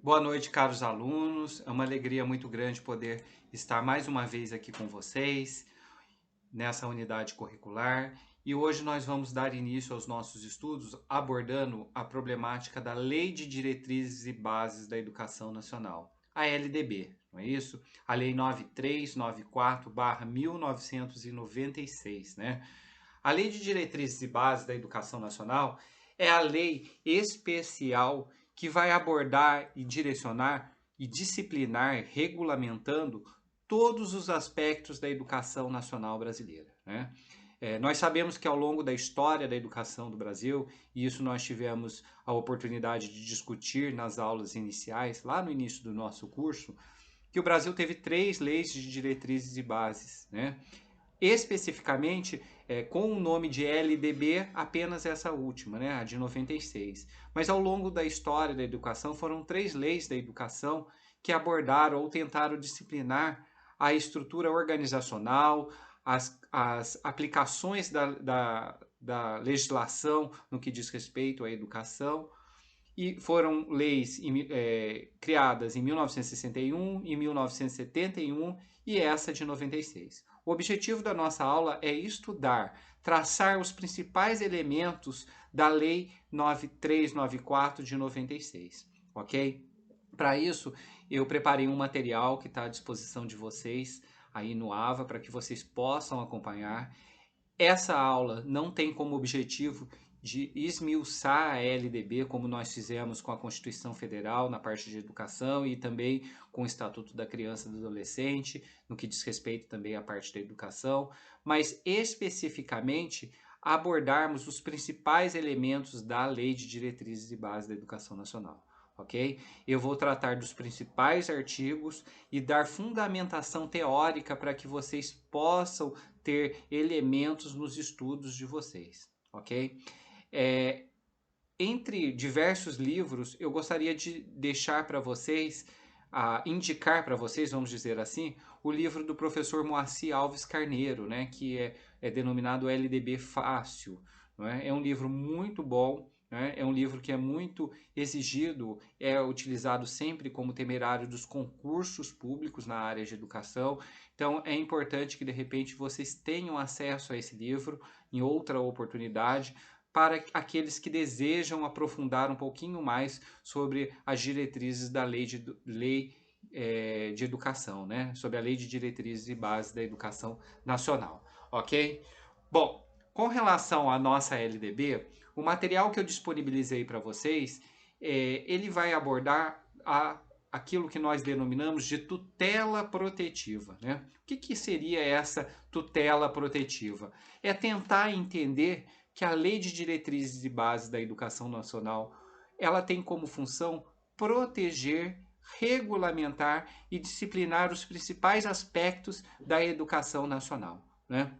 Boa noite, caros alunos. É uma alegria muito grande poder estar mais uma vez aqui com vocês nessa unidade curricular. E hoje nós vamos dar início aos nossos estudos abordando a problemática da Lei de Diretrizes e Bases da Educação Nacional, a LDB, não é isso? A Lei 9394/1996, né? A Lei de Diretrizes e Bases da Educação Nacional é a lei especial que vai abordar e direcionar e disciplinar, regulamentando todos os aspectos da educação nacional brasileira, né? Nós sabemos que ao longo da história da educação do Brasil, e isso nós tivemos a oportunidade de discutir nas aulas iniciais, lá no início do nosso curso, que o Brasil teve 3 leis de diretrizes e bases, né? Especificamente, com o nome de LDB, apenas essa última, né, a de 96. Mas ao longo da história da educação, foram 3 leis da educação que abordaram ou tentaram disciplinar a estrutura organizacional, as aplicações da legislação no que diz respeito à educação, e foram leis criadas em 1961, em 1971 e essa de 96. O objetivo da nossa aula é estudar, traçar os principais elementos da Lei 9394 de 96, ok? Para isso, eu preparei um material que está à disposição de vocês aí no AVA para que vocês possam acompanhar. Essa aula não tem como objetivo de esmiuçar a LDB, como nós fizemos com a Constituição Federal na parte de educação e também com o Estatuto da Criança e do Adolescente, no que diz respeito também à parte da educação, mas especificamente abordarmos os principais elementos da Lei de Diretrizes e Bases da Educação Nacional. Ok? Eu vou tratar dos principais artigos e dar fundamentação teórica para que vocês possam ter elementos nos estudos de vocês, ok? É, Entre diversos livros, eu gostaria de deixar para vocês, indicar para vocês, vamos dizer assim, o livro do professor Moacir Alves Carneiro, né, que é denominado LDB Fácil. Não é? É um livro muito bom, né? É um livro que é muito exigido, é utilizado sempre como temerário dos concursos públicos na área de educação. Então, é importante que, de repente, vocês tenham acesso a esse livro em outra oportunidade, para aqueles que desejam aprofundar um pouquinho mais sobre as diretrizes da lei de educação, né? Sobre a Lei de Diretrizes e Bases da Educação Nacional, ok? Bom, com relação à nossa LDB, o material que eu disponibilizei para vocês, ele vai abordar aquilo que nós denominamos de tutela protetiva, né? O que seria essa tutela protetiva? É tentar entender que a Lei de Diretrizes e Bases da Educação Nacional, ela tem como função proteger, regulamentar e disciplinar os principais aspectos da educação nacional, né?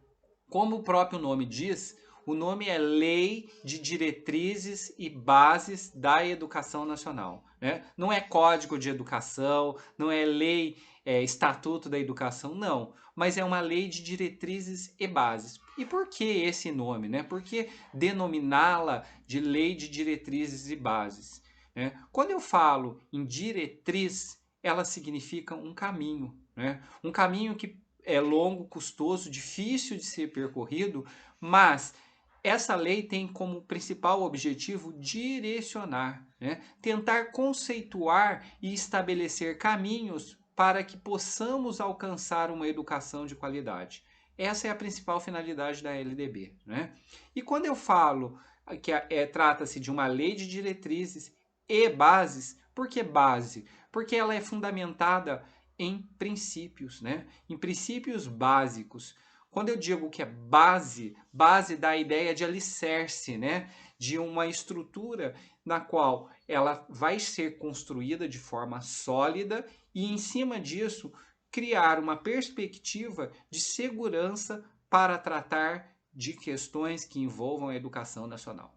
Como o próprio nome diz, o nome é Lei de Diretrizes e Bases da Educação Nacional, né? Não é Código de Educação, não é lei, Estatuto da Educação, não. Mas é uma lei de diretrizes e bases. E por que esse nome, né? Por que denominá-la de Lei de Diretrizes e Bases? Né? Quando eu falo em diretriz, ela significa um caminho, né? Um caminho que é longo, custoso, difícil de ser percorrido, mas essa lei tem como principal objetivo direcionar, né? Tentar conceituar e estabelecer caminhos para que possamos alcançar uma educação de qualidade. Essa é a principal finalidade da LDB, né? E quando eu falo que trata-se de uma lei de diretrizes e bases, por que base? Porque ela é fundamentada em princípios, né? Em princípios básicos. Quando eu digo que é base, base dá a ideia de alicerce, né? De uma estrutura na qual ela vai ser construída de forma sólida e, em cima disso, criar uma perspectiva de segurança para tratar de questões que envolvam a educação nacional.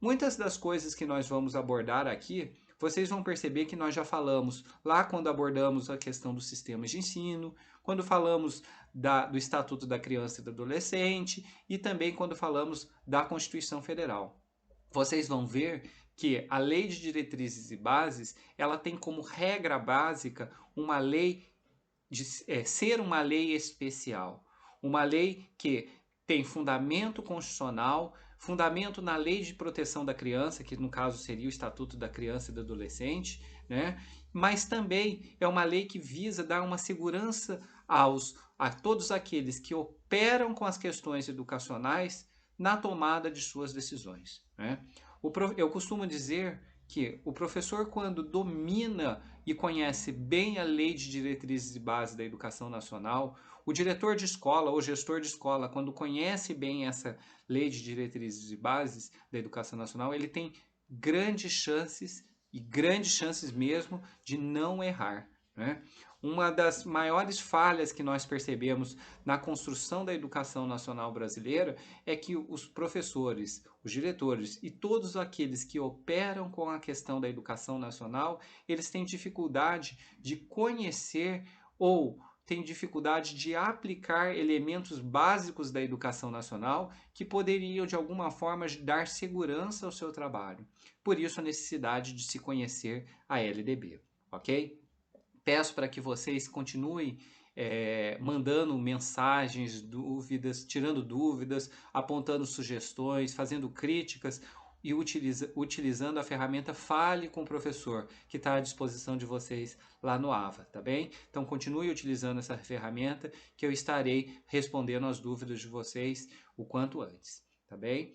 Muitas das coisas que nós vamos abordar aqui, vocês vão perceber que nós já falamos lá quando abordamos a questão dos sistemas de ensino, quando falamos do Estatuto da Criança e do Adolescente e também quando falamos da Constituição Federal. Vocês vão ver que a Lei de Diretrizes e Bases, ela tem como regra básica uma lei ser uma lei especial, uma lei que tem fundamento constitucional, fundamento na Lei de Proteção da Criança, que no caso seria o Estatuto da Criança e do Adolescente, né? Mas também é uma lei que visa dar uma segurança a todos aqueles que operam com as questões educacionais na tomada de suas decisões, né? Eu costumo dizer que o professor, quando domina e conhece bem a Lei de Diretrizes e Bases da Educação Nacional, o diretor de escola ou gestor de escola, quando conhece bem essa Lei de Diretrizes e Bases da Educação Nacional, ele tem grandes chances, e grandes chances mesmo, de não errar, né? Uma das maiores falhas que nós percebemos na construção da educação nacional brasileira é que os professores, os diretores e todos aqueles que operam com a questão da educação nacional, eles têm dificuldade de conhecer ou têm dificuldade de aplicar elementos básicos da educação nacional que poderiam, de alguma forma, dar segurança ao seu trabalho. Por isso, a necessidade de se conhecer a LDB, ok? Peço para que vocês continuem mandando mensagens, dúvidas, tirando dúvidas, apontando sugestões, fazendo críticas e utilizando a ferramenta Fale com o Professor, que está à disposição de vocês lá no AVA, tá bem? Então continue utilizando essa ferramenta que eu estarei respondendo as dúvidas de vocês o quanto antes, tá bem?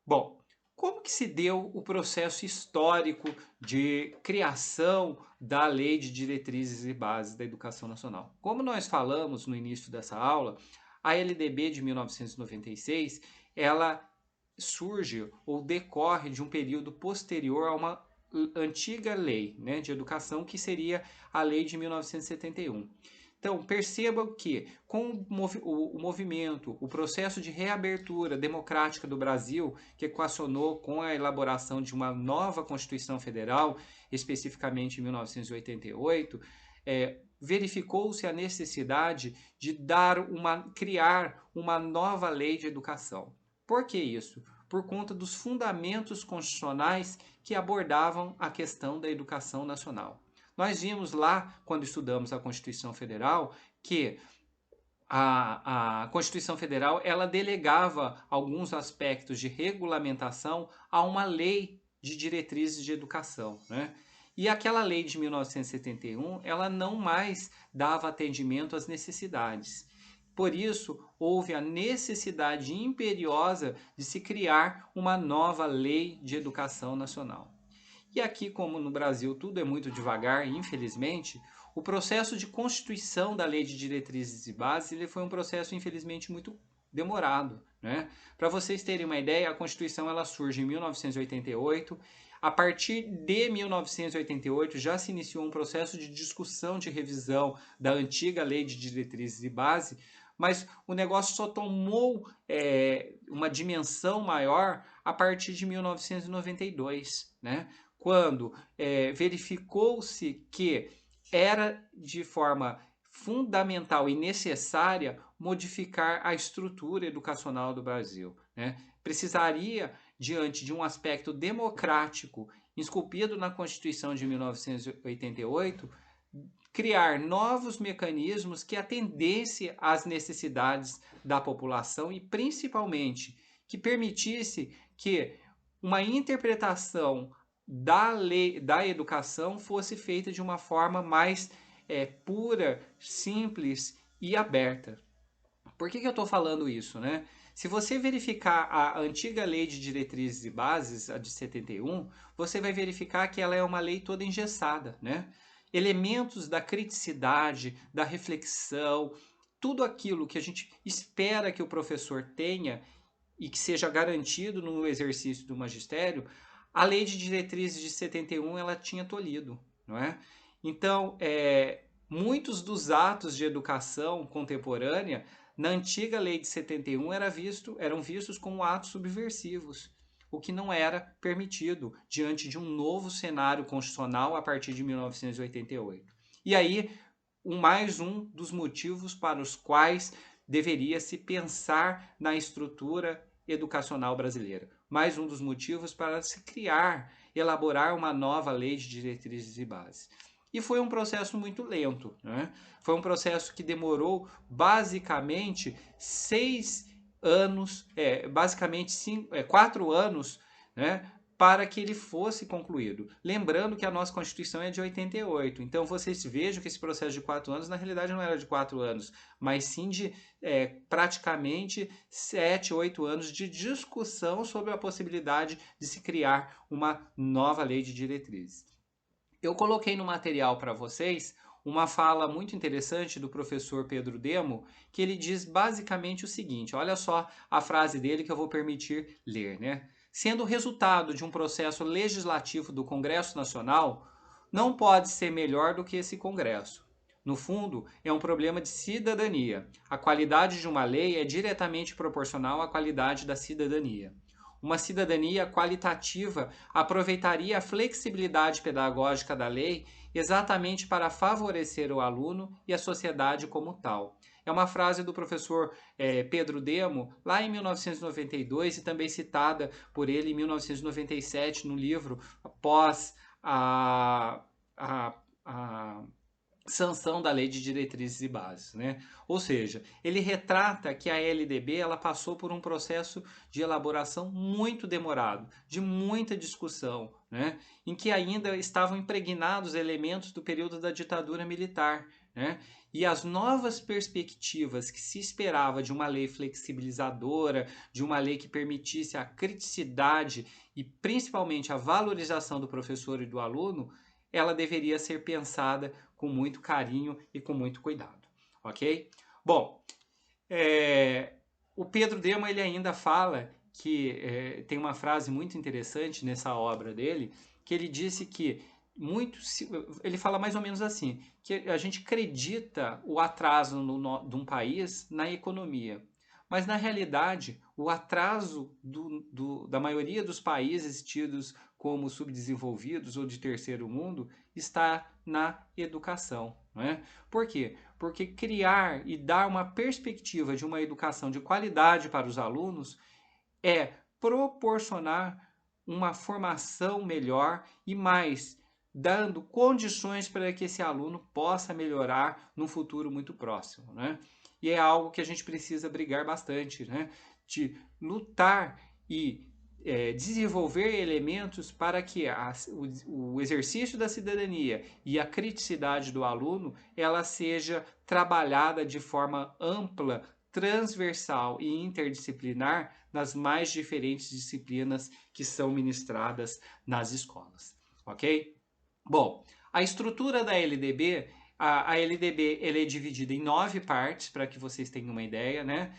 Bom, como que se deu o processo histórico de criação da Lei de Diretrizes e Bases da Educação Nacional? Como nós falamos no início dessa aula, a LDB de 1996, ela surge ou decorre de um período posterior a uma antiga lei, né, de educação, que seria a Lei de 1971. Então, percebam que com o movimento, o processo de reabertura democrática do Brasil, que equacionou com a elaboração de uma nova Constituição Federal, especificamente em 1988, verificou-se a necessidade de criar uma nova lei de educação. Por que isso? Por conta dos fundamentos constitucionais que abordavam a questão da educação nacional. Nós vimos lá, quando estudamos a Constituição Federal, que a Constituição Federal ela delegava alguns aspectos de regulamentação a uma lei de diretrizes de educação, né? E aquela lei de 1971, ela não mais dava atendimento às necessidades. Por isso, houve a necessidade imperiosa de se criar uma nova lei de educação nacional. E aqui, como no Brasil tudo é muito devagar, infelizmente, o processo de constituição da Lei de Diretrizes e Bases ele foi um processo, infelizmente, muito demorado, né? Para vocês terem uma ideia, a Constituição ela surge em 1988. A partir de 1988 já se iniciou um processo de discussão de revisão da antiga Lei de Diretrizes e Bases, mas o negócio só tomou uma dimensão maior a partir de 1992, né? Quando verificou-se que era de forma fundamental e necessária modificar a estrutura educacional do Brasil, né? Precisaria, diante de um aspecto democrático esculpido na Constituição de 1988, criar novos mecanismos que atendessem às necessidades da população e, principalmente, que permitisse que uma interpretação da lei da educação fosse feita de uma forma mais pura, simples e aberta. Por que eu estou falando isso, né? Se você verificar a antiga Lei de Diretrizes e Bases, a de 71, você vai verificar que ela é uma lei toda engessada, né? Elementos da criticidade, da reflexão, tudo aquilo que a gente espera que o professor tenha e que seja garantido no exercício do magistério, a Lei de Diretrizes de 71 ela tinha tolhido, não é? Então, muitos dos atos de educação contemporânea na antiga Lei de 71 eram vistos como atos subversivos, o que não era permitido diante de um novo cenário constitucional a partir de 1988. E aí, mais um dos motivos para os quais deveria se pensar na estrutura educacional brasileira. Mais um dos motivos para se criar elaborar uma nova lei de diretrizes e bases. E foi um processo muito lento, né? Foi um processo que demorou basicamente 4 anos, né, para que ele fosse concluído. Lembrando que a nossa Constituição é de 88, então vocês vejam que esse processo de 4 anos, na realidade não era de 4 anos, mas sim de praticamente 7, 8 anos de discussão sobre a possibilidade de se criar uma nova lei de diretrizes. Eu coloquei no material para vocês uma fala muito interessante do professor Pedro Demo, que ele diz basicamente o seguinte, olha só a frase dele que eu vou permitir ler, né? Sendo resultado de um processo legislativo do Congresso Nacional, não pode ser melhor do que esse Congresso. No fundo, é um problema de cidadania. A qualidade de uma lei é diretamente proporcional à qualidade da cidadania. Uma cidadania qualitativa aproveitaria a flexibilidade pedagógica da lei exatamente para favorecer o aluno e a sociedade como tal. É uma frase do professor Pedro Demo, lá em 1992, e também citada por ele em 1997 no livro após a sanção da Lei de Diretrizes e Bases, né? Ou seja, ele retrata que a LDB ela passou por um processo de elaboração muito demorado, de muita discussão, né? Em que ainda estavam impregnados elementos do período da ditadura militar, né? E as novas perspectivas que se esperava de uma lei flexibilizadora, de uma lei que permitisse a criticidade e principalmente a valorização do professor e do aluno, ela deveria ser pensada com muito carinho e com muito cuidado, ok? Bom, o Pedro Demo ele ainda fala que tem uma frase muito interessante nessa obra dele, que ele disse que ele fala mais ou menos assim, que a gente acredita o atraso de um país na economia, mas na realidade o atraso da maioria dos países tidos como subdesenvolvidos ou de terceiro mundo está na educação, não é? Por quê? Porque criar e dar uma perspectiva de uma educação de qualidade para os alunos é proporcionar uma formação melhor e mais, dando condições para que esse aluno possa melhorar no futuro muito próximo, né? E é algo que a gente precisa brigar bastante, né? De lutar e desenvolver elementos para que o exercício da cidadania e a criticidade do aluno ela seja trabalhada de forma ampla, transversal e interdisciplinar nas mais diferentes disciplinas que são ministradas nas escolas, ok? Bom, a estrutura da LDB, a LDB ela é dividida em 9 partes, para que vocês tenham uma ideia, né?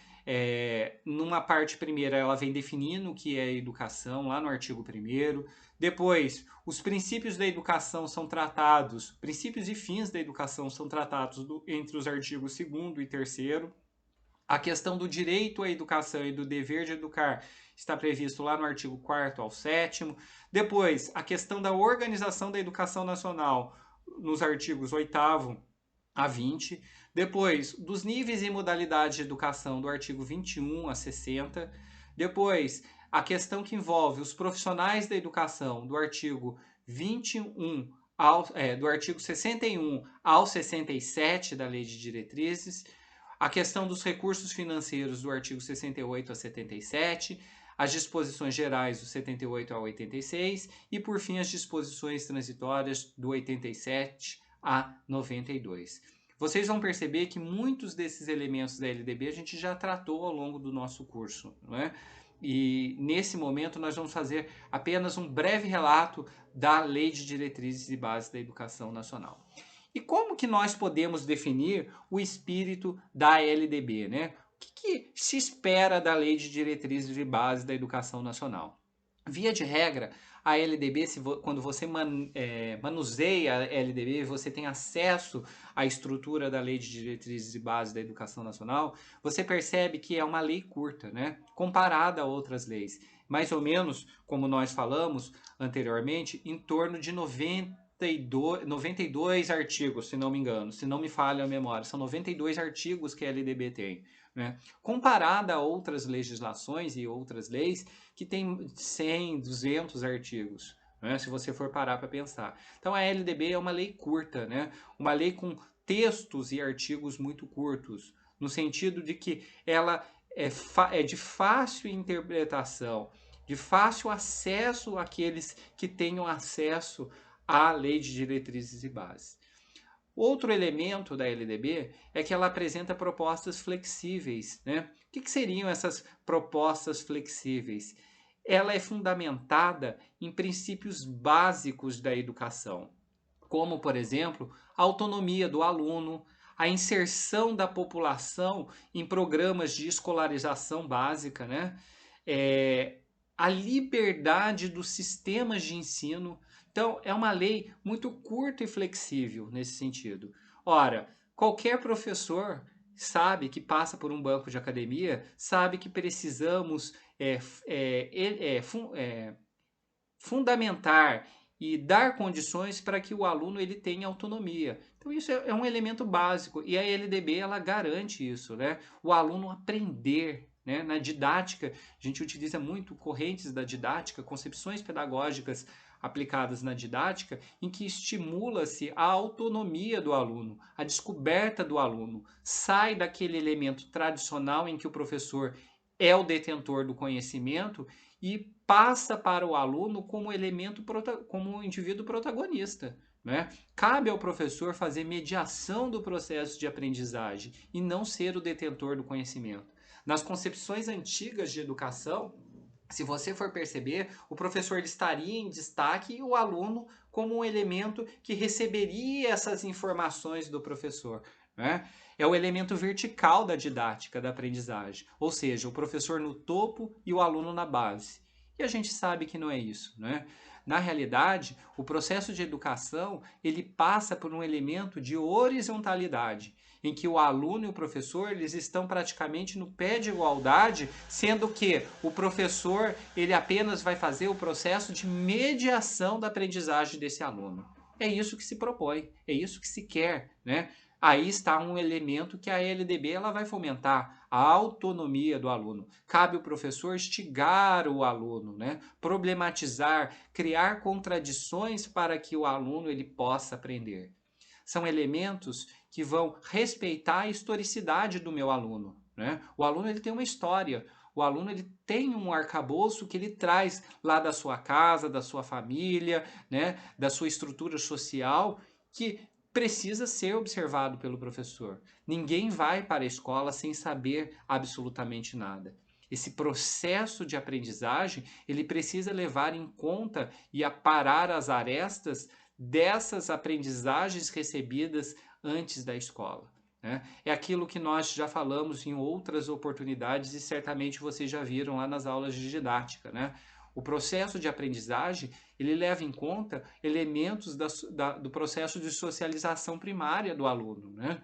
Numa parte primeira, ela vem definindo o que é educação, lá no artigo 1º. Depois, os princípios da educação são tratados, princípios e fins da educação são tratados entre os artigos 2º e 3º. A questão do direito à educação e do dever de educar está previsto lá no artigo 4º ao 7º. Depois, a questão da organização da educação nacional, nos artigos 8º a 20. Depois, dos níveis e modalidades de educação, do artigo 21 a 60. Depois, a questão que envolve os profissionais da educação, do artigo 21 do artigo 61 ao 67 da Lei de Diretrizes. A questão dos recursos financeiros do artigo 68 a 77, as disposições gerais do 78 ao 86 e, por fim, as disposições transitórias do 87 a 92. Vocês vão perceber que muitos desses elementos da LDB a gente já tratou ao longo do nosso curso, não é? E nesse momento nós vamos fazer apenas um breve relato da Lei de Diretrizes e Bases da Educação Nacional. E como que nós podemos definir o espírito da LDB, né? O que se espera da Lei de Diretrizes e Bases da Educação Nacional? Via de regra, a LDB, quando você manuseia a LDB, você tem acesso à estrutura da Lei de Diretrizes e Bases da Educação Nacional, você percebe que é uma lei curta, né? Comparada a outras leis. Mais ou menos, como nós falamos anteriormente, em torno de 92 artigos, se não me engano, se não me falha a memória, são 92 artigos que a LDB tem, né? Comparada a outras legislações e outras leis que têm 100, 200 artigos, né? Se você for parar para pensar. Então a LDB é uma lei curta, né? Uma lei com textos e artigos muito curtos, no sentido de que ela é de fácil interpretação, de fácil acesso àqueles que tenham acesso à lei de diretrizes e bases. Outro elemento da LDB é que ela apresenta propostas flexíveis, né? O que seriam essas propostas flexíveis? Ela é fundamentada em princípios básicos da educação, como, por exemplo, a autonomia do aluno, a inserção da população em programas de escolarização básica, né? É, a liberdade dos sistemas de ensino. Então, é uma lei muito curta e flexível nesse sentido. Ora, qualquer professor sabe que passa por um banco de academia, sabe que precisamos fundamentar e dar condições para que o aluno ele tenha autonomia. Então isso é um elemento básico e a LDB ela garante isso, né? O aluno aprender, né? Na didática, a gente utiliza muito correntes da didática, concepções pedagógicas aplicadas na didática, em que estimula-se a autonomia do aluno, a descoberta do aluno, sai daquele elemento tradicional em que o professor é o detentor do conhecimento e passa para o aluno como elemento, como um indivíduo protagonista. Né? Cabe ao professor fazer mediação do processo de aprendizagem e não ser o detentor do conhecimento. Nas concepções antigas de educação, se você for perceber, o professor estaria em destaque e o aluno como um elemento que receberia essas informações do professor. Né? É o elemento vertical da didática, da aprendizagem, ou seja, o professor no topo e o aluno na base. E a gente sabe que não é isso, né? Na realidade, o processo de educação ele passa por um elemento de horizontalidade, em que o aluno e o professor eles estão praticamente no pé de igualdade, sendo que o professor ele apenas vai fazer o processo de mediação da aprendizagem desse aluno. É isso que se propõe, é isso que se quer, né? Aí está um elemento que a LDB ela vai fomentar, a autonomia do aluno. Cabe ao professor instigar o aluno, né? Problematizar, criar contradições para que o aluno ele possa aprender. São elementos que vão respeitar a historicidade do meu aluno. Né? O aluno ele tem uma história, o aluno ele tem um arcabouço que ele traz lá da sua casa, da sua família, né? Da sua estrutura social, que precisa ser observado pelo professor. Ninguém vai para a escola sem saber absolutamente nada. Esse processo de aprendizagem, ele precisa levar em conta e aparar as arestas dessas aprendizagens recebidas antes da escola. Né? É aquilo que nós já falamos em outras oportunidades e certamente vocês já viram lá nas aulas de didática. Né? O processo de aprendizagem ele leva em conta elementos do processo de socialização primária do aluno, né?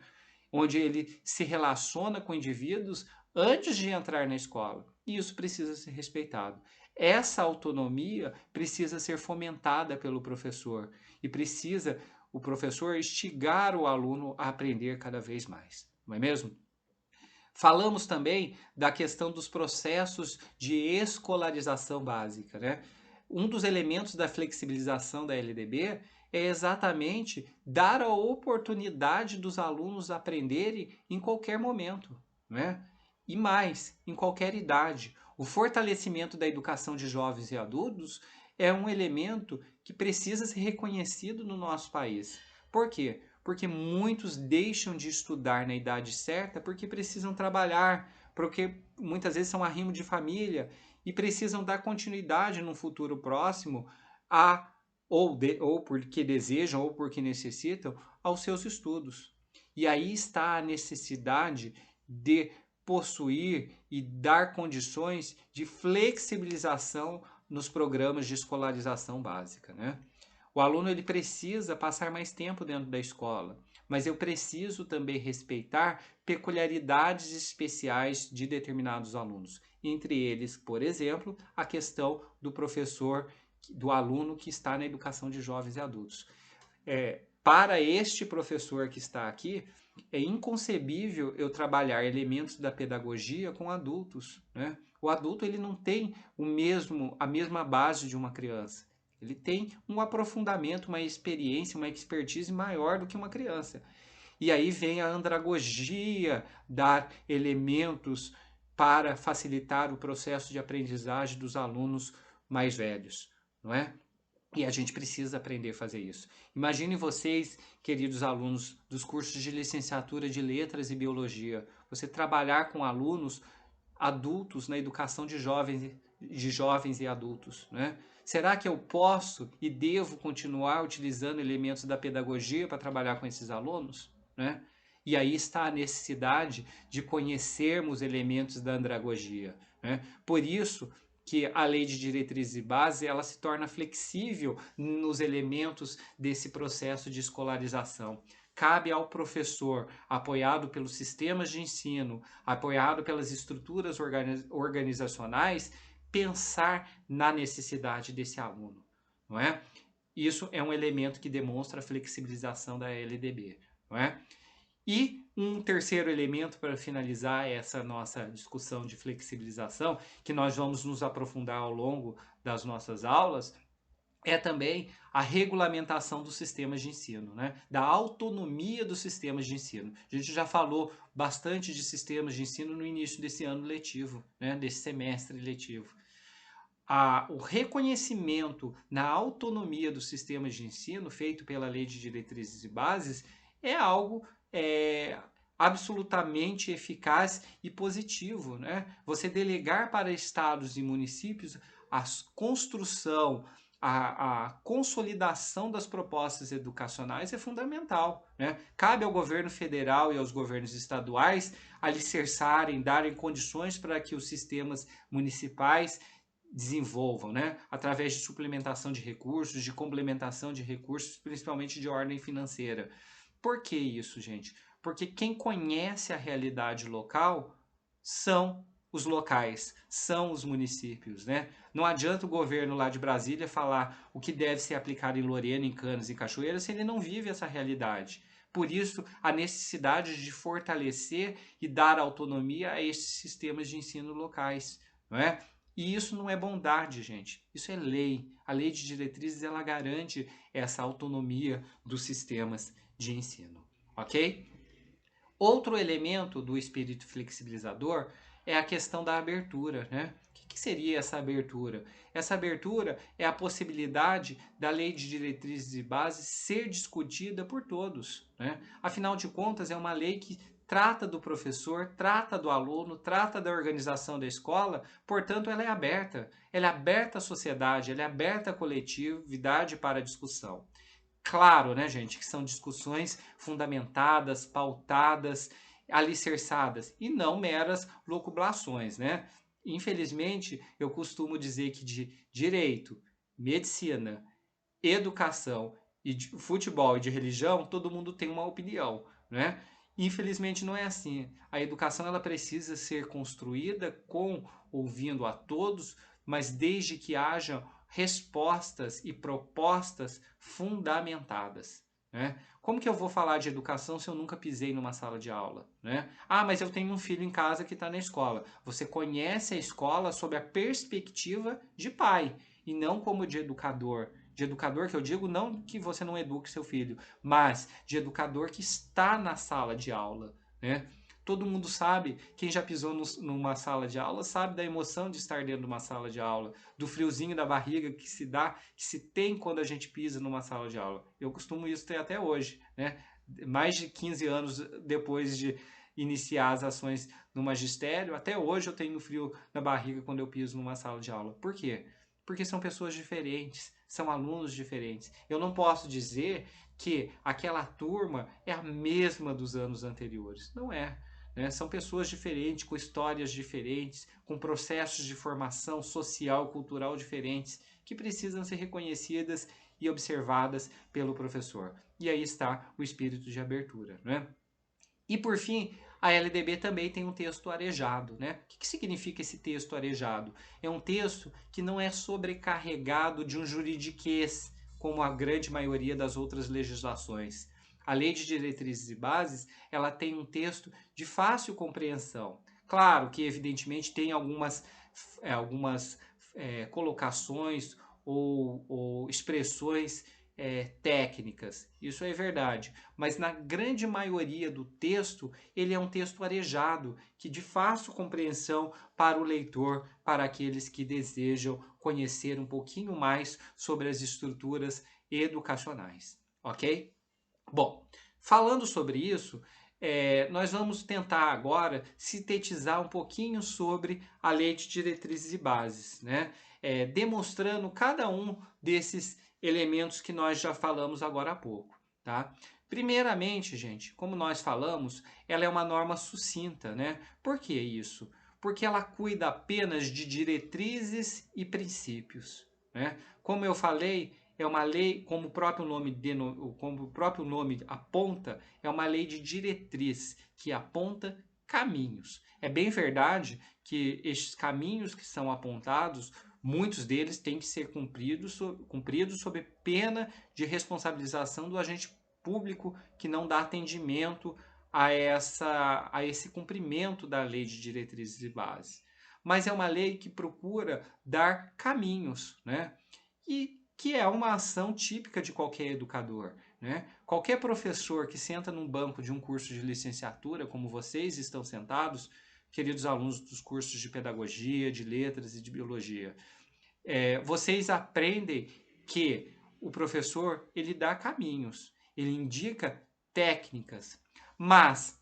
Onde ele se relaciona com indivíduos antes de entrar na escola. E isso precisa ser respeitado. Essa autonomia precisa ser fomentada pelo professor e precisa o professor instigar o aluno a aprender cada vez mais, não é mesmo? Falamos também da questão dos processos de escolarização básica, né? Um dos elementos da flexibilização da LDB é exatamente dar a oportunidade dos alunos aprenderem em qualquer momento, né? E mais, em qualquer idade. O fortalecimento da educação de jovens e adultos é um elemento que precisa ser reconhecido no nosso país. Por quê? Porque muitos deixam de estudar na idade certa porque precisam trabalhar, porque muitas vezes são arrimo de família e precisam dar continuidade no futuro próximo a ou porque desejam ou porque necessitam aos seus estudos. E aí está a necessidade de possuir e dar condições de flexibilização nos programas de escolarização básica, né? O aluno ele precisa passar mais tempo dentro da escola, mas eu preciso também respeitar peculiaridades especiais de determinados alunos. Entre eles, por exemplo, a questão do professor, do aluno que está na educação de jovens e adultos. Para este professor que está aqui, é inconcebível eu trabalhar elementos da pedagogia com adultos, né? O adulto ele não tem a mesma base de uma criança. Ele tem um aprofundamento, uma experiência, uma expertise maior do que uma criança. E aí vem a andragogia, dar elementos para facilitar o processo de aprendizagem dos alunos mais velhos, não é? E a gente precisa aprender a fazer isso. Imagine vocês, queridos alunos dos cursos de licenciatura de Letras e Biologia, você trabalhar com alunos adultos na educação de jovens e adultos, né? Será que eu posso e devo continuar utilizando elementos da pedagogia para trabalhar com esses alunos, né? E aí está a necessidade de conhecermos elementos da andragogia, né? Por isso que a lei de diretrizes e bases ela se torna flexível nos elementos desse processo de escolarização. Cabe ao professor, apoiado pelos sistemas de ensino, apoiado pelas estruturas organizacionais, pensar na necessidade desse aluno, não é? Isso é um elemento que demonstra a flexibilização da LDB, não é? E um terceiro elemento para finalizar essa nossa discussão de flexibilização, que nós vamos nos aprofundar ao longo das nossas aulas, é também a regulamentação dos sistemas de ensino, né? Da autonomia dos sistemas de ensino. A gente já falou bastante de sistemas de ensino no início desse ano letivo, né? Desse semestre letivo. O reconhecimento na autonomia dos sistemas de ensino, feito pela Lei de Diretrizes e Bases, é algo absolutamente eficaz e positivo, né? Você delegar para estados e municípios a construção, a consolidação das propostas educacionais é fundamental, né? Cabe ao governo federal e aos governos estaduais alicerçarem, darem condições para que os sistemas municipais desenvolvam, né? Através de suplementação de recursos, de complementação de recursos, principalmente de ordem financeira. Por que isso, gente? Porque quem conhece a realidade local são os locais, são os municípios, né? Não adianta o governo lá de Brasília falar o que deve ser aplicado em Lorena, em Canas e Cachoeira se ele não vive essa realidade. Por isso, a necessidade de fortalecer e dar autonomia a esses sistemas de ensino locais, não é? E isso não é bondade, gente. Isso é lei. A lei de diretrizes ela garante essa autonomia dos sistemas de ensino, ok? Outro elemento do espírito flexibilizador é a questão da abertura, né? O que seria essa abertura? Essa abertura é a possibilidade da lei de diretrizes e bases ser discutida por todos, né? Afinal de contas, é uma lei que trata do professor, trata do aluno, trata da organização da escola, portanto, ela é aberta à sociedade, ela é aberta à coletividade para a discussão. Claro, né, gente, que são discussões fundamentadas, pautadas, alicerçadas e não meras locubrações, né? Infelizmente, eu costumo dizer que de direito, medicina, educação e de futebol e de religião, todo mundo tem uma opinião, né? Infelizmente não é assim. A educação ela precisa ser construída com ouvindo a todos, mas desde que haja respostas e propostas fundamentadas, né? Como que eu vou falar de educação se eu nunca pisei numa sala de aula, né? Ah, mas eu tenho um filho em casa que está na escola. Você conhece a escola sob a perspectiva de pai e não como de educador. De educador que eu digo não que você não eduque seu filho, mas de educador que está na sala de aula, né? Todo mundo sabe, quem já pisou numa sala de aula sabe da emoção de estar dentro de uma sala de aula, do friozinho da barriga que se dá, que se tem quando a gente pisa numa sala de aula. Eu costumo isso ter até hoje, né? Mais de 15 anos depois de iniciar as ações no magistério, até hoje eu tenho frio na barriga quando eu piso numa sala de aula. Por quê? Porque são pessoas diferentes, são alunos diferentes. Eu não posso dizer que aquela turma é a mesma dos anos anteriores. Não é. Né? São pessoas diferentes, com histórias diferentes, com processos de formação social e cultural diferentes, que precisam ser reconhecidas e observadas pelo professor. E aí está o espírito de abertura. Né? E por fim, a LDB também tem um texto arejado, né? O que significa esse texto arejado? É um texto que não é sobrecarregado de um juridiquês, como a grande maioria das outras legislações. A Lei de Diretrizes e Bases, ela tem um texto de fácil compreensão. Claro que, evidentemente, tem algumas colocações ou expressões técnicas. Isso é verdade. Mas na grande maioria do texto, ele é um texto arejado, que de fácil compreensão para o leitor, para aqueles que desejam conhecer um pouquinho mais sobre as estruturas educacionais. Ok? Bom, falando sobre isso, nós vamos tentar agora sintetizar um pouquinho sobre a Lei de Diretrizes e Bases, né? Demonstrando cada um desses elementos que nós já falamos agora há pouco, tá? Primeiramente, gente, como nós falamos, ela é uma norma sucinta, né? Por que isso? Porque ela cuida apenas de diretrizes e princípios, né? Como eu falei, é uma lei, como o próprio nome aponta, é uma lei de diretriz que aponta caminhos. É bem verdade que estes caminhos que são apontados, muitos deles têm que ser cumpridos sob pena de responsabilização do agente público que não dá atendimento a esse cumprimento da lei de diretrizes e bases. Mas é uma lei que procura dar caminhos, né? E que é uma ação típica de qualquer educador, né? Qualquer professor que senta num banco de um curso de licenciatura, como vocês estão sentados, queridos alunos dos cursos de pedagogia, de letras e de biologia, vocês aprendem que o professor ele dá caminhos, ele indica técnicas, mas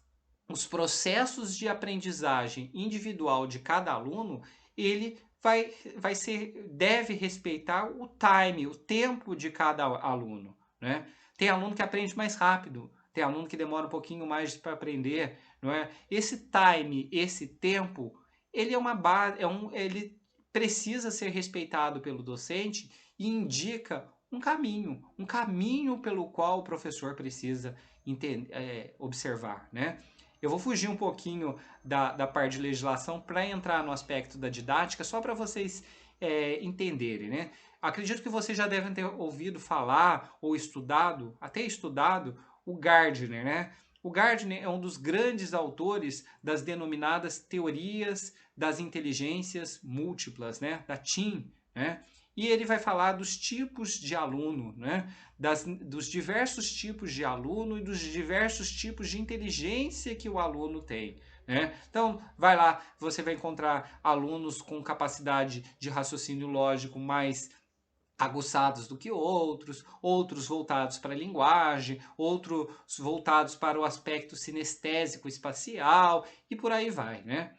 os processos de aprendizagem individual de cada aluno, ele deve respeitar o time, o tempo de cada aluno, né? Tem aluno que aprende mais rápido, tem aluno que demora um pouquinho mais para aprender, não é? Esse time, esse tempo, ele é uma base, ele precisa ser respeitado pelo docente e indica um caminho pelo qual o professor precisa observar, né? Eu vou fugir um pouquinho da parte de legislação para entrar no aspecto da didática, só para vocês entenderem, né? Acredito que vocês já devem ter ouvido falar ou estudado, até estudado, o Gardner, né? O Gardner é um dos grandes autores das denominadas teorias das inteligências múltiplas, né? Da TIM, né? E ele vai falar dos tipos de aluno, né? Dos diversos tipos de aluno e dos diversos tipos de inteligência que o aluno tem, né? Então, vai lá, você vai encontrar alunos com capacidade de raciocínio lógico mais aguçados do que outros, outros voltados para a linguagem, outros voltados para o aspecto sinestésico espacial e por aí vai, né?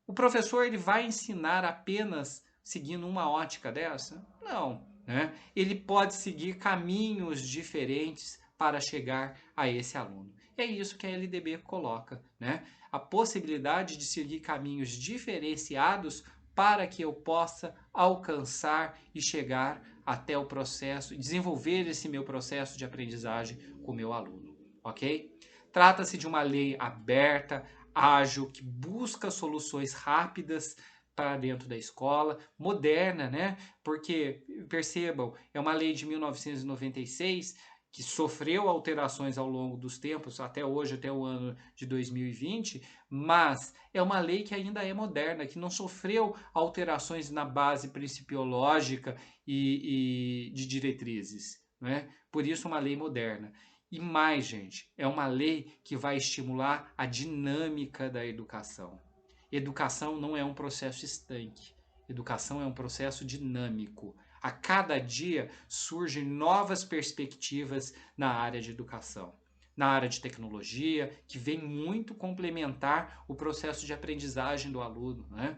O professor ele vai ensinar apenas seguindo uma ótica dessa? Não, né? Ele pode seguir caminhos diferentes para chegar a esse aluno. É isso que a LDB coloca, né? A possibilidade de seguir caminhos diferenciados para que eu possa alcançar e chegar até o processo, desenvolver esse meu processo de aprendizagem com o meu aluno, ok? Trata-se de uma lei aberta, ágil, que busca soluções rápidas para dentro da escola, moderna, né? Porque, percebam, é uma lei de 1996 que sofreu alterações ao longo dos tempos, até hoje, até o ano de 2020, mas é uma lei que ainda é moderna, que não sofreu alterações na base principiológica e de diretrizes, né? Por isso, uma lei moderna. E mais, gente, é uma lei que vai estimular a dinâmica da educação. Educação não é um processo estanque. Educação é um processo dinâmico. A cada dia surgem novas perspectivas na área de educação, na área de tecnologia, que vem muito complementar o processo de aprendizagem do aluno, né?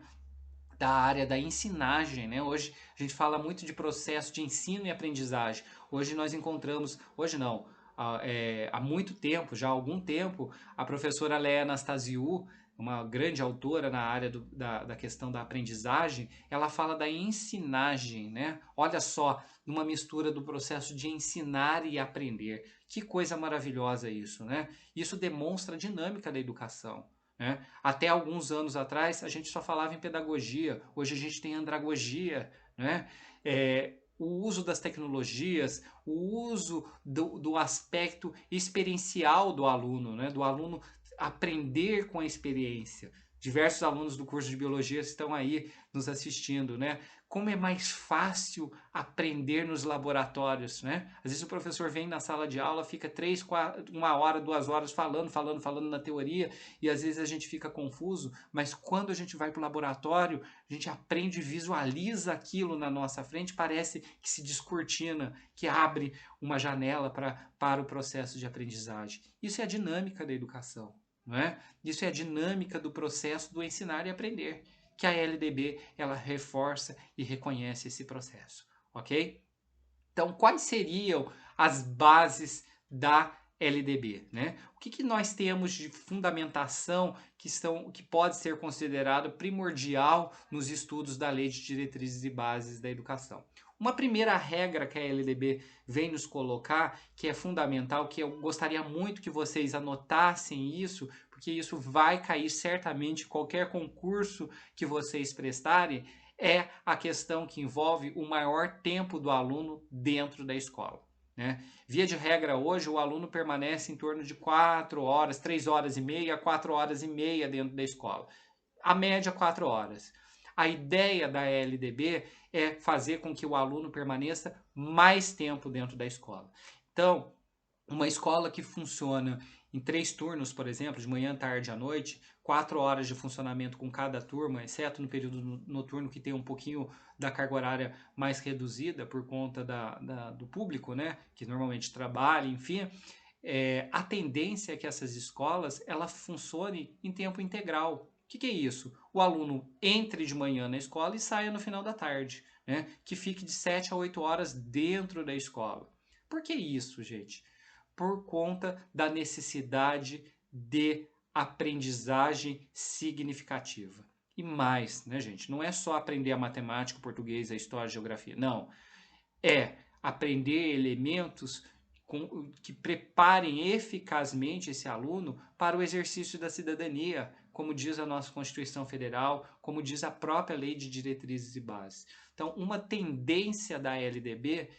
Da área da ensinagem, né? Hoje a gente fala muito de processo de ensino e aprendizagem. Hoje nós encontramos, hoje não, há muito tempo, já há algum tempo, a professora Léa Anastasiou, uma grande autora na área da questão da aprendizagem, ela fala da ensinagem, né? Olha só, uma mistura do processo de ensinar e aprender. Que coisa maravilhosa isso, né? Isso demonstra a dinâmica da educação, né? Até alguns anos atrás, a gente só falava em pedagogia, hoje a gente tem andragogia, né? O uso das tecnologias, o uso do aspecto experiencial do aluno, né? Do aluno aprender com a experiência. Diversos alunos do curso de biologia estão aí nos assistindo, né? como é mais fácil aprender nos laboratórios, né? Às vezes o professor vem na sala de aula, fica 3, 4, 1 hora, 2 horas falando na teoria, e às vezes a gente fica confuso, mas quando a gente vai para o laboratório, a gente aprende, visualiza aquilo na nossa frente, parece que se descortina, que abre uma janela para o processo de aprendizagem. Isso é a dinâmica da educação, não é? Isso é a dinâmica do processo do ensinar e aprender, que a LDB ela reforça e reconhece esse processo, ok? Então, quais seriam as bases da LDB, né? O que nós temos de fundamentação que pode ser considerado primordial nos estudos da Lei de Diretrizes e Bases da Educação? Uma primeira regra que a LDB vem nos colocar, que é fundamental, que eu gostaria muito que vocês anotassem isso, porque isso vai cair certamente em qualquer concurso que vocês prestarem, é a questão que envolve o maior tempo do aluno dentro da escola, né? Via de regra, hoje, o aluno permanece em torno de 4 horas, 3 horas e meia, 4 horas e meia dentro da escola. A média, 4 horas. A ideia da LDB é fazer com que o aluno permaneça mais tempo dentro da escola. Então, uma escola que funciona em 3 turnos, por exemplo, de manhã, tarde e à noite, 4 horas de funcionamento com cada turma, exceto no período noturno que tem um pouquinho da carga horária mais reduzida por conta do público, né, que normalmente trabalha, enfim, a tendência é que essas escolas ela funcione em tempo integral. O que é isso? O aluno entre de manhã na escola e saia no final da tarde, né, que fique de 7 a 8 horas dentro da escola. Por que isso, gente? Por conta da necessidade de aprendizagem significativa. E mais, né, gente? Não é só aprender a matemática, o português, a história, a geografia. Não. É aprender elementos que preparem eficazmente esse aluno para o exercício da cidadania, como diz a nossa Constituição Federal, como diz a própria Lei de Diretrizes e Bases. Então, uma tendência da LDB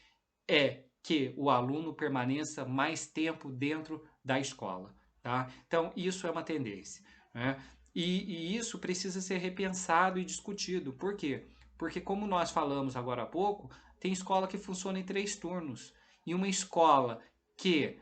é que o aluno permaneça mais tempo dentro da escola, tá? Então, isso é uma tendência, né? E isso precisa ser repensado e discutido. Por quê? Porque, como nós falamos agora há pouco, tem escola que funciona em 3 turnos. E uma escola que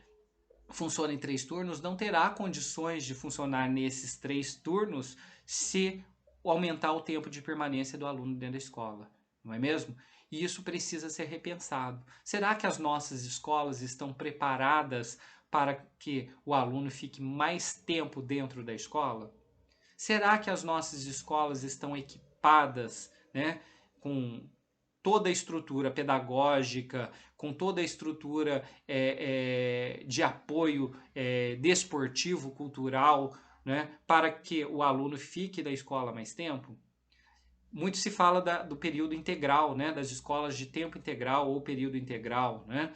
funciona em 3 turnos não terá condições de funcionar nesses 3 turnos se aumentar o tempo de permanência do aluno dentro da escola, não é mesmo? E isso precisa ser repensado. Será que as nossas escolas estão preparadas para que o aluno fique mais tempo dentro da escola? Será que as nossas escolas estão equipadas, né, com toda a estrutura pedagógica, com toda a estrutura de apoio desportivo, cultural, né, para que o aluno fique da escola mais tempo? Muito se fala do período integral, né, das escolas de tempo integral ou período integral, né?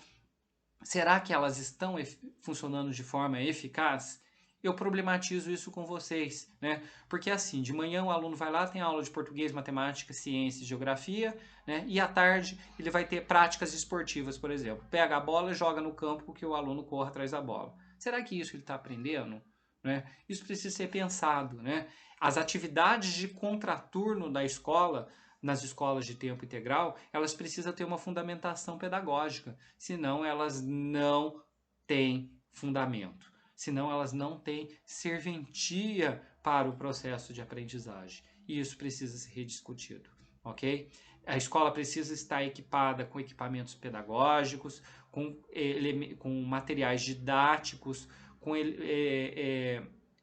Será que elas estão funcionando de forma eficaz? Eu problematizo isso com vocês, né? Porque assim, de manhã o aluno vai lá, tem aula de português, matemática, ciência, geografia, né? E à tarde ele vai ter práticas esportivas, por exemplo. Pega a bola e joga no campo que o aluno corra atrás da bola. Será que isso ele está aprendendo? Né? Isso precisa ser pensado, né? As atividades de contraturno da escola, nas escolas de tempo integral, elas precisam ter uma fundamentação pedagógica, senão elas não têm fundamento, senão elas não têm serventia para o processo de aprendizagem. E isso precisa ser rediscutido, ok? A escola precisa estar equipada com equipamentos pedagógicos, com materiais didáticos, com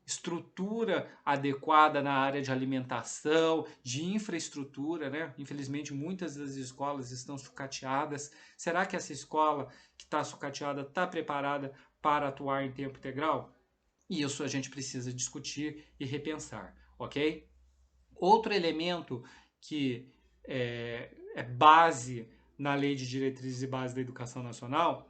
estrutura adequada na área de alimentação, de infraestrutura, né? Infelizmente, muitas das escolas estão sucateadas. Será que essa escola que está sucateada está preparada para atuar em tempo integral? Isso a gente precisa discutir e repensar, ok? Outro elemento que é base na Lei de Diretrizes e Bases da Educação Nacional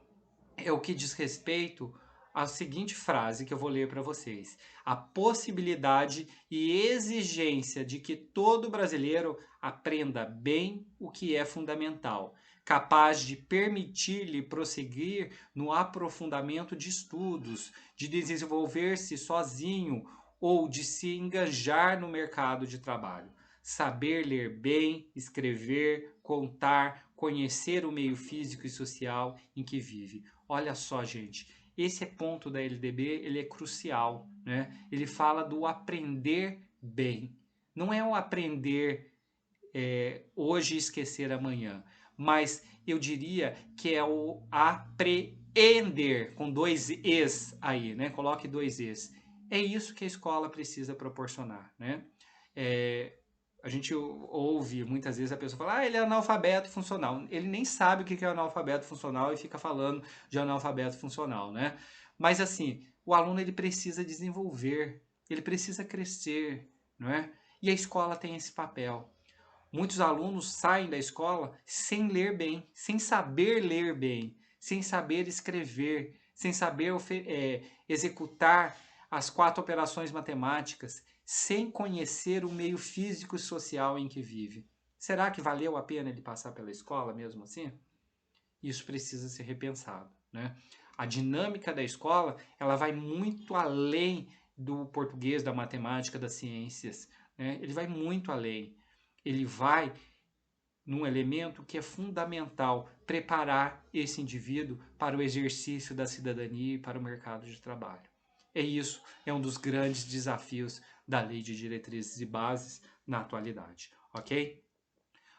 é o que diz respeito à seguinte frase que eu vou ler para vocês: a possibilidade e exigência de que todo brasileiro aprenda bem o que é fundamental, capaz de permitir-lhe prosseguir no aprofundamento de estudos, de desenvolver-se sozinho ou de se engajar no mercado de trabalho. saber ler bem, escrever, contar, conhecer o meio físico e social em que vive. Olha só, gente, esse ponto da LDB, ele é crucial, né? Ele fala do aprender bem. Não é o aprender hoje e esquecer amanhã, mas eu diria que é o apreender, com 2 es aí, né? Coloque 2 es. É isso que a escola precisa proporcionar, né? A gente ouve muitas vezes a pessoa falar, ele é analfabeto funcional. Ele nem sabe o que é analfabeto funcional e fica falando de analfabeto funcional, né? Mas assim, o aluno ele precisa desenvolver, ele precisa crescer, não é? E a escola tem esse papel. Muitos alunos saem da escola sem ler bem, sem saber ler bem, sem saber escrever, sem saber executar as 4 operações matemáticas, sem conhecer o meio físico e social em que vive. Será que valeu a pena ele passar pela escola mesmo assim? Isso precisa ser repensado, né? A dinâmica da escola, ela vai muito além do português, da matemática, das ciências, né? Ele vai muito além. Ele vai num elemento que é fundamental, preparar esse indivíduo para o exercício da cidadania e para o mercado de trabalho. Isso é um dos grandes desafios da Lei de Diretrizes e Bases na atualidade, ok?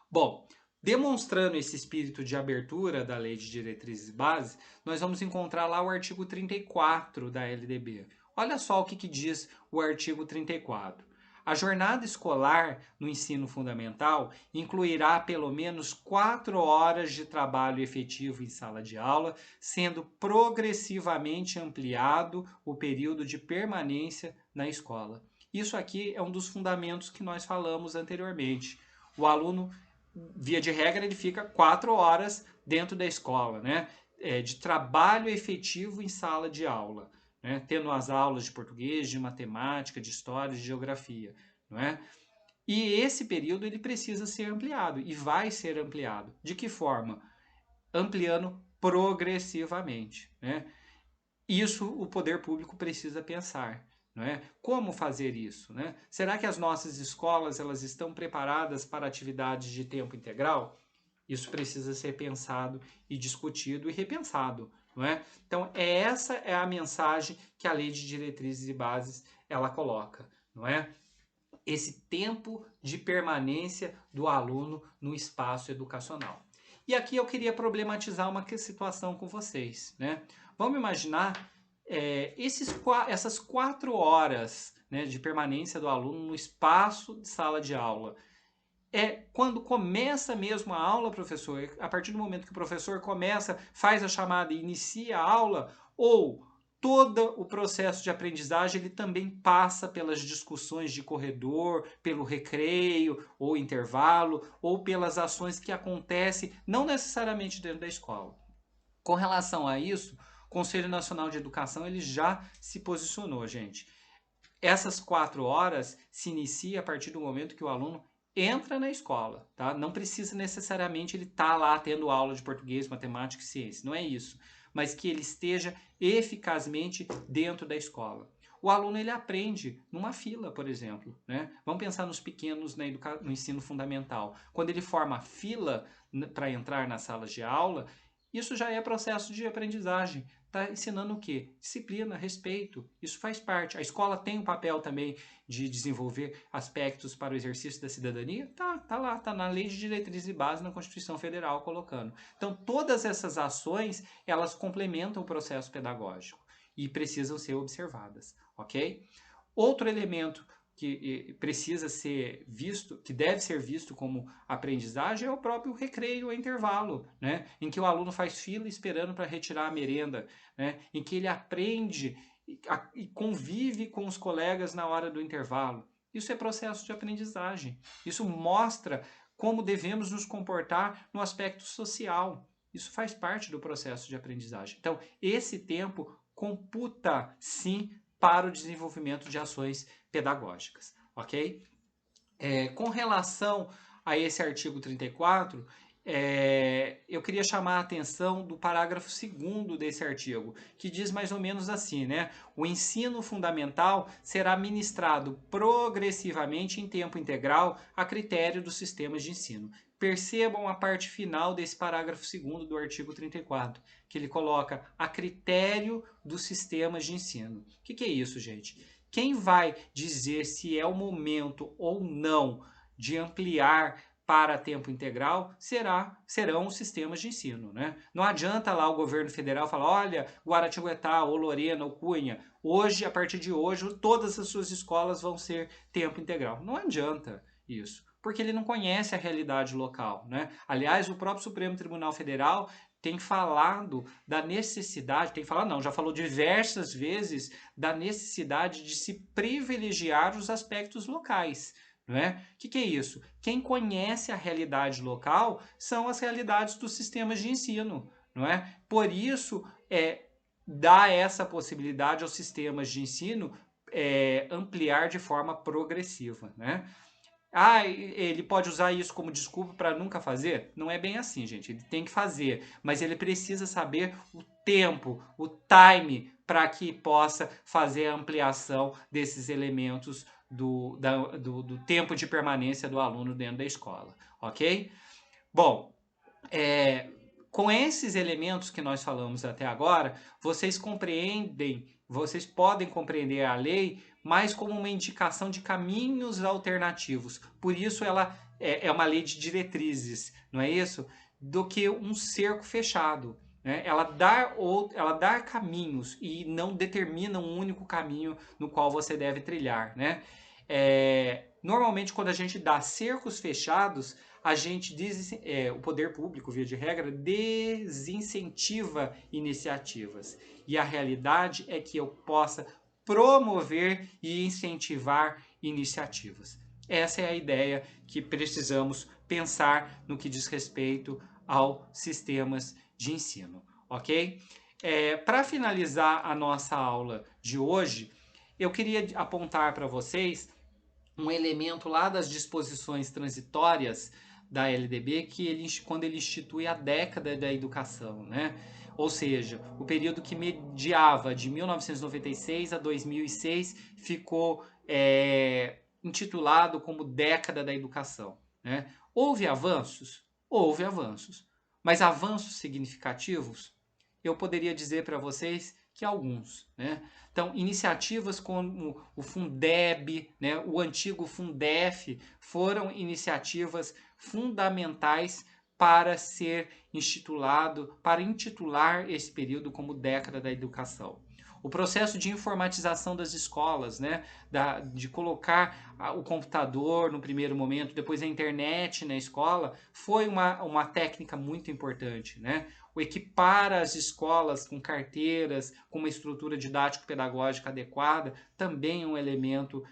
Bom, demonstrando esse espírito de abertura da Lei de Diretrizes e Bases, nós vamos encontrar lá o artigo 34 da LDB. Olha só o que diz o artigo 34. A jornada escolar no ensino fundamental incluirá pelo menos 4 horas de trabalho efetivo em sala de aula, sendo progressivamente ampliado o período de permanência na escola. Isso aqui é um dos fundamentos que nós falamos anteriormente. O aluno, via de regra, ele fica 4 horas dentro da escola, né? De trabalho efetivo em sala de aula, né? Tendo as aulas de português, de matemática, de história, de geografia, não é? E esse período ele precisa ser ampliado e vai ser ampliado. De que forma? Ampliando progressivamente, né? Isso o poder público precisa pensar, não é? Como fazer isso, né? Será que as nossas escolas elas estão preparadas para atividades de tempo integral? Isso precisa ser pensado e discutido e repensado, não é? Então, essa é a mensagem que a Lei de Diretrizes e Bases ela coloca, não é? Esse tempo de permanência do aluno no espaço educacional. E aqui eu queria problematizar uma situação com vocês, né? Vamos imaginar essas 4 horas, né, de permanência do aluno no espaço de sala de aula. Quando começa mesmo a aula, professor, a partir do momento que o professor começa, faz a chamada e inicia a aula, ou todo o processo de aprendizagem ele também passa pelas discussões de corredor, pelo recreio ou intervalo, ou pelas ações que acontecem não necessariamente dentro da escola. Com relação a isso, o Conselho Nacional de Educação ele já se posicionou, gente. Essas 4 horas se inicia a partir do momento que o aluno entra na escola, tá? Não precisa necessariamente ele estar lá tendo aula de português, matemática e ciência, não é isso. Mas que ele esteja eficazmente dentro da escola. O aluno ele aprende numa fila, por exemplo, né? Vamos pensar nos pequenos no ensino fundamental. Quando ele forma a fila para entrar nas salas de aula, isso já é processo de aprendizagem. Está ensinando o quê? Disciplina, respeito. Isso faz parte. A escola tem um papel também de desenvolver aspectos para o exercício da cidadania? Tá lá, tá na Lei de Diretrizes e Bases na Constituição Federal colocando. Então, todas essas ações, elas complementam o processo pedagógico e precisam ser observadas, ok? Outro elemento que precisa ser visto, que deve ser visto como aprendizagem, é o próprio recreio ou intervalo, né? Em que o aluno faz fila esperando para retirar a merenda, né? Em que ele aprende e convive com os colegas na hora do intervalo. Isso é processo de aprendizagem. Isso mostra como devemos nos comportar no aspecto social. Isso faz parte do processo de aprendizagem. Então, esse tempo computa, sim, para o desenvolvimento de ações pedagógicas, ok? Com relação a esse artigo 34, eu queria chamar a atenção do parágrafo 2º desse artigo, que diz mais ou menos assim, né? O ensino fundamental será ministrado progressivamente em tempo integral a critério dos sistemas de ensino. Percebam a parte final desse parágrafo 2º do artigo 34, que ele coloca a critério dos sistemas de ensino. O que é isso, gente? Quem vai dizer se é o momento ou não de ampliar para tempo integral serão os sistemas de ensino, né? Não adianta lá o governo federal falar, olha, Guaratinguetá, ou Lorena, ou Cunha, hoje, a partir de hoje, todas as suas escolas vão ser tempo integral. Não adianta isso, porque ele não conhece a realidade local, né? Aliás, o próprio Supremo Tribunal Federal tem falado da necessidade, já falou diversas vezes da necessidade de se privilegiar os aspectos locais. Não é? O que é isso? Quem conhece a realidade local são as realidades dos sistemas de ensino. Não é? Por isso, dá essa possibilidade aos sistemas de ensino ampliar de forma progressiva. Né? Ele pode usar isso como desculpa para nunca fazer? Não é bem assim, gente. Ele tem que fazer, mas ele precisa saber o tempo, o time, para que possa fazer a ampliação desses elementos do tempo de permanência do aluno dentro da escola, ok? Bom, com esses elementos que nós falamos até agora, vocês podem compreender a lei mais como uma indicação de caminhos alternativos. Por isso ela é uma lei de diretrizes, não é isso? Do que um cerco fechado. Né? Ela dá caminhos e não determina um único caminho no qual você deve trilhar. Né? Normalmente, quando a gente dá cercos fechados, a gente o poder público, via de regra, desincentiva iniciativas. E a realidade é que eu possa promover e incentivar iniciativas. Essa é a ideia que precisamos pensar no que diz respeito aos sistemas de ensino, ok? Para finalizar a nossa aula de hoje, eu queria apontar para vocês um elemento lá das disposições transitórias da LDB, quando ele institui a década da educação, né? Ou seja, o período que mediava de 1996 a 2006 ficou intitulado como década da educação. Né? Houve avanços? Houve avanços. Mas avanços significativos? Eu poderia dizer para vocês que alguns. Né? Então, iniciativas como o Fundeb, né, o antigo Fundef, foram iniciativas fundamentais para intitular esse período como década da educação. O processo de informatização das escolas, né, de colocar o computador no primeiro momento, depois a internet na escola, foi uma técnica muito importante. Né? O equipar as escolas com carteiras, com uma estrutura didático-pedagógica adequada, também é um elemento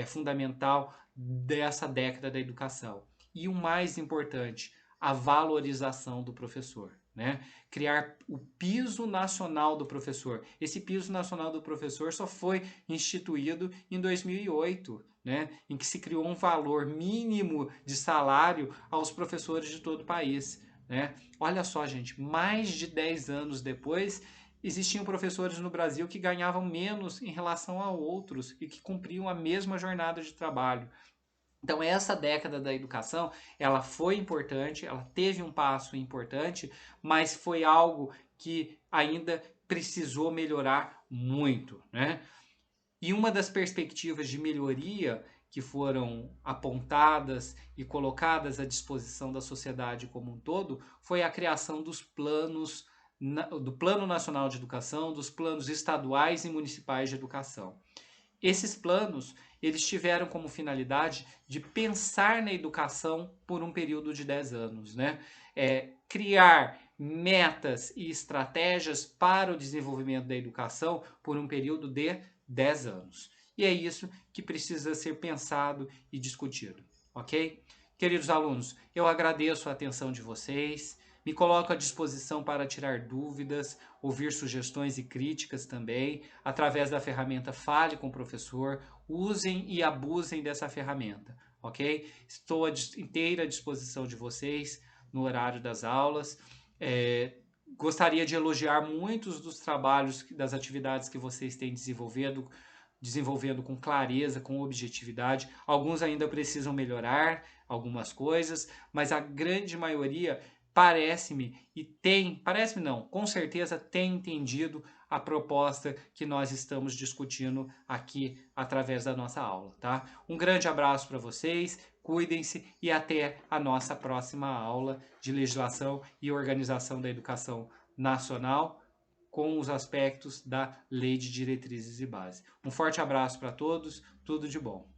fundamental dessa década da educação. E o mais importante, a valorização do professor. Né? Criar o piso nacional do professor. Esse piso nacional do professor só foi instituído em 2008, né? Em que se criou um valor mínimo de salário aos professores de todo o país. Né? Olha só, gente, mais de 10 anos depois, existiam professores no Brasil que ganhavam menos em relação a outros e que cumpriam a mesma jornada de trabalho. Então, essa década da educação, ela foi importante, ela teve um passo importante, mas foi algo que ainda precisou melhorar muito. Né? E uma das perspectivas de melhoria que foram apontadas e colocadas à disposição da sociedade como um todo foi a criação dos planos, do Plano Nacional de Educação, dos planos estaduais e municipais de educação. Esses planos, eles tiveram como finalidade de pensar na educação por um período de 10 anos. Né? Criar metas e estratégias para o desenvolvimento da educação por um período de 10 anos. E é isso que precisa ser pensado e discutido, ok? Queridos alunos, eu agradeço a atenção de vocês, me coloco à disposição para tirar dúvidas, ouvir sugestões e críticas também, através da ferramenta Fale com o Professor. Usem e abusem dessa ferramenta, ok? Estou à inteira disposição de vocês. no horário das aulas. Gostaria de elogiar muitos dos trabalhos, das atividades que vocês têm desenvolvendo com clareza, com objetividade. Alguns ainda precisam melhorar algumas coisas, mas a grande maioria parece-me não, com certeza tem entendido a proposta que nós estamos discutindo aqui através da nossa aula, tá? Um grande abraço para vocês, cuidem-se e até a nossa próxima aula de legislação e organização da educação nacional com os aspectos da Lei de Diretrizes e Base. Um forte abraço para todos, tudo de bom.